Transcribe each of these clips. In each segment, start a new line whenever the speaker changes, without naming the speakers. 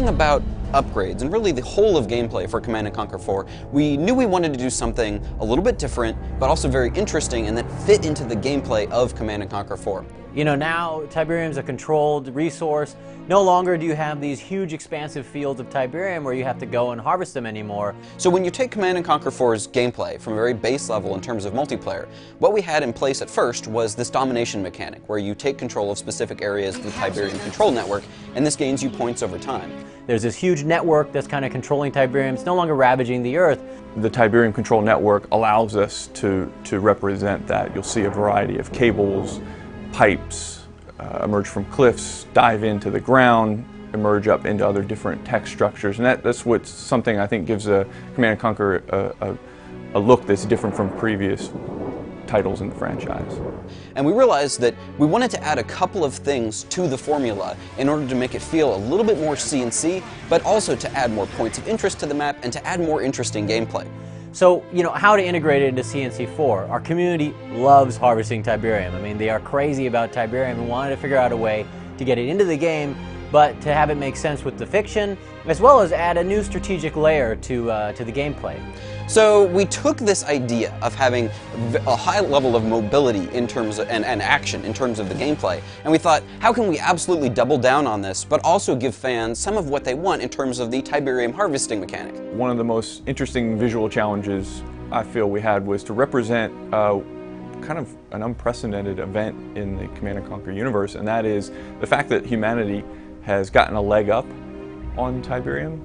about upgrades and really the whole of gameplay for Command & Conquer 4, we knew we wanted to do something a little bit different, but also very interesting and that fit into the gameplay of Command & Conquer 4.
You know, now Tiberium's a controlled resource. No longer do you have these huge expansive fields of Tiberium where you have to go and harvest them anymore.
So when you take Command & Conquer 4's gameplay from a very base level in terms of multiplayer, what we had in place at first was this domination mechanic where you take control of specific areas of the Tiberium control network, and this gains you points over time.
There's this huge network that's kind of controlling Tiberium. It's no longer ravaging the Earth.
The Tiberium control network allows us to represent that. You'll see a variety of cables, pipes, emerge from cliffs, dive into the ground, emerge up into other different tech structures, and that's what's something I think gives a Command & Conquer a look that's different from previous titles in the franchise.
And we realized that we wanted to add a couple of things to the formula in order to make it feel a little bit more C&C, but also to add more points of interest to the map and to add more interesting gameplay.
So, you know, how to integrate it into CNC4. Our community loves harvesting Tiberium. I mean, they are crazy about Tiberium and wanted to figure out a way to get it into the game, but to have it make sense with the fiction, as well as add a new strategic layer to the gameplay.
So we took this idea of having a high level of mobility in terms of, and action in terms of the gameplay, and we thought, how can we absolutely double down on this, but also give fans some of what they want in terms of the Tiberium harvesting mechanic?
One of the most interesting visual challenges I feel we had was to represent kind of an unprecedented event in the Command & Conquer universe, and that is the fact that humanity has gotten a leg up on Tiberium.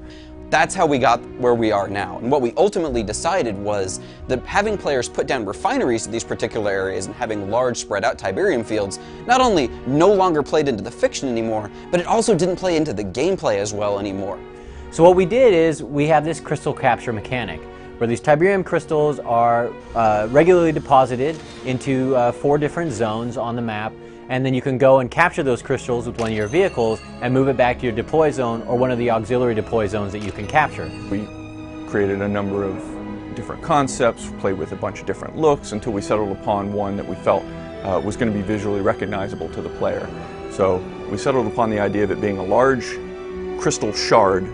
That's how we got where we are now. And what we ultimately decided was that having players put down refineries at these particular areas and having large spread out Tiberium fields not only no longer played into the fiction anymore, but it also didn't play into the gameplay as well anymore.
So what we did is we have this crystal capture mechanic where these Tiberium crystals are regularly deposited into 4 different zones on the map, and then you can go and capture those crystals with one of your vehicles and move it back to your deploy zone or one of the auxiliary deploy zones that you can capture.
We created a number of different concepts, played with a bunch of different looks until we settled upon one that we felt was going to be visually recognizable to the player. So we settled upon the idea of it being a large crystal shard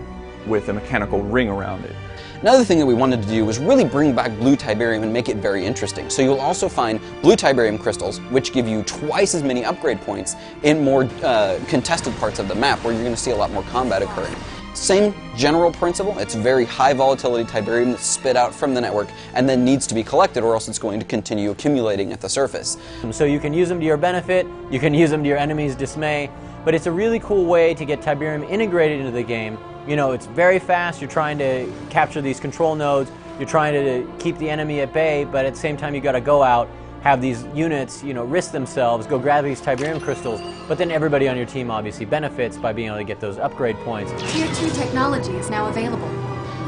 with a mechanical ring around it.
Another thing that we wanted to do was really bring back blue Tiberium and make it very interesting. So you'll also find blue Tiberium crystals, which give you twice as many upgrade points in more contested parts of the map where you're going to see a lot more combat occurring. Same general principle, it's very high volatility Tiberium that's spit out from the network and then needs to be collected or else it's going to continue accumulating at the surface.
So you can use them to your benefit, you can use them to your enemy's dismay, but it's a really cool way to get Tiberium integrated into the game. You know, it's very fast, you're trying to capture these control nodes, you're trying to keep the enemy at bay, but at the same time you got to go out, have these units, you know, risk themselves, go grab these Tiberium crystals, but then everybody on your team obviously benefits by being able to get those upgrade points.
Tier 2 technology is now available.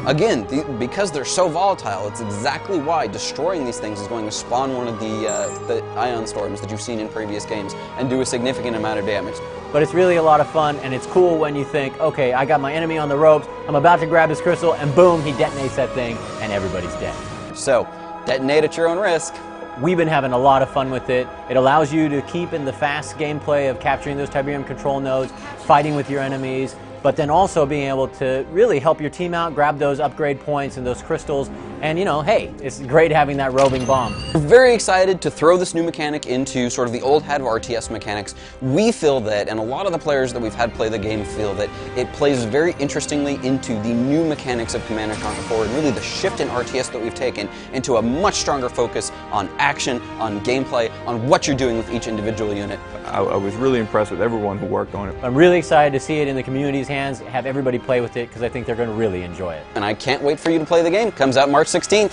Again, because they're so volatile, it's exactly why destroying these things is going to spawn one of the ion storms that you've seen in previous games and do a significant amount of damage.
But it's really a lot of fun, and it's cool when you think, okay, I got my enemy on the ropes, I'm about to grab his crystal, and boom, he detonates that thing, and everybody's dead.
So, detonate at your own risk.
We've been having a lot of fun with it. It allows you to keep in the fast gameplay of capturing those Tiberium control nodes, fighting with your enemies, but then also being able to really help your team out, grab those upgrade points and those crystals, and you know, hey, it's great having that roving bomb.
We're very excited to throw this new mechanic into sort of the old hat of RTS mechanics. We feel that, and a lot of the players that we've had play the game feel that it plays very interestingly into the new mechanics of Command & Conquer 4 and really the shift in RTS that we've taken into a much stronger focus on action, on gameplay, on what you're doing with each individual unit.
I was really impressed with everyone who worked on it.
I'm really excited to see it in the community's hands, have everybody play with it, because I think they're going to really enjoy it.
And I can't wait for you to play the game. Comes out March 16th.